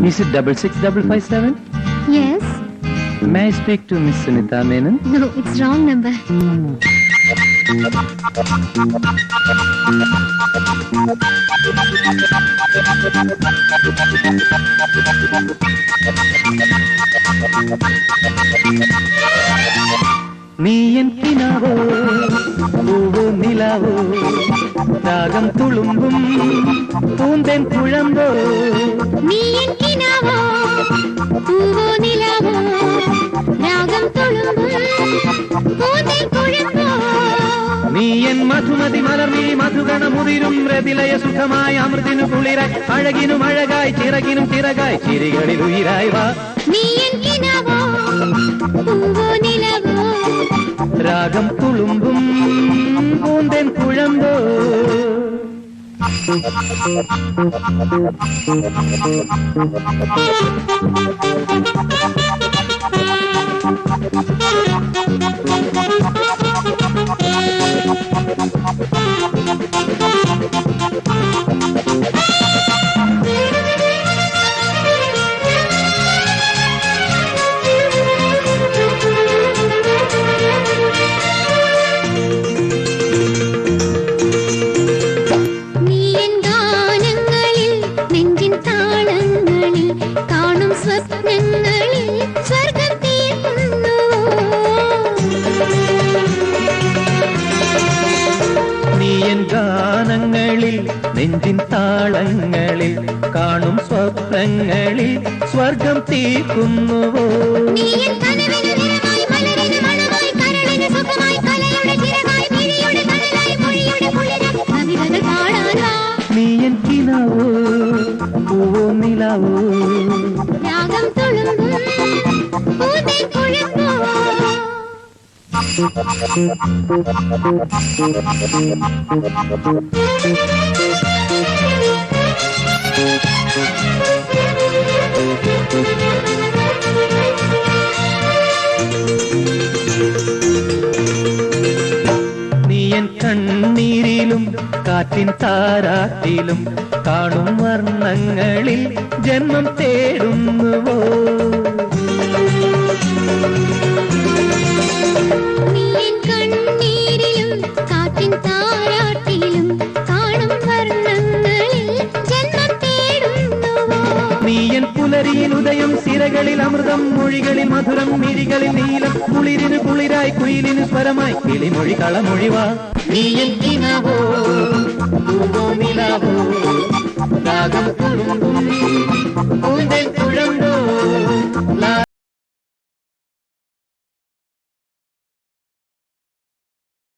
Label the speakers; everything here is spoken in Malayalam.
Speaker 1: Is it 66557?
Speaker 2: Yes.
Speaker 1: May I speak to Miss Sunita Menon?
Speaker 2: No, it's wrong number.
Speaker 1: നീ എൻ കിനാവോ പൂവോ നിലാവോ രാഗം തുളുമ്പും പൂന്തേൻ കുഴമ്പോ
Speaker 2: നീ എൻ കിനാവോ പൂവോ നിലാവോ രാഗം തുളുമ്പും പൂന്തേൻ കുഴമ്പോ
Speaker 1: നീ എൻ മധുമതി മലർന്നീ മധുഗണമുതിരും രതിലയ സുഖമായ അമൃതിനു കുളിരായി അഴകിനും അഴകായി ചിറകിനും ചിറകായി ചിരികളിൽ ഉയിരായി വാ
Speaker 2: നീ എൻ കിനാവോ പൂവോ നിലാവോ
Speaker 1: രാഗം തുളുമ്പും പൂന്തേൻ കുഴമ്പോ ഗാനങ്ങളിൽ നെഞ്ചിൻ താളങ്ങളിൽ കാണും സ്വപ്നങ്ങളിൽ സ്വർഗം തീർക്കുന്നുവോ നീ എൻ കിനാവോ പൂവോ നിലാവോ
Speaker 2: രാഗം തുളുമ്പും പൂന്തേൻ കുഴമ്പോ
Speaker 1: നീ എൻ കണ്ണീരിലും കാറ്റിൻ താരാട്ടിലും കാണും വർണ്ണങ്ങളിൽ ജന്മം തേടുന്നുവോ നീയൻ പുലരിയിൽ ഉദയം സിരകളിൽ അമൃതം മൊഴികളിൽ മധുരം മിഴികളിൽ നീലം കുളിരിന് കുളിരായി കുയിലിന് സ്വരമായി കിളിമൊഴി കളമൊഴിവാ നീയൻ കിനാവോ പൂവോ നിലാവോ രാഗം തുളുമ്പും പൂന്തേൻ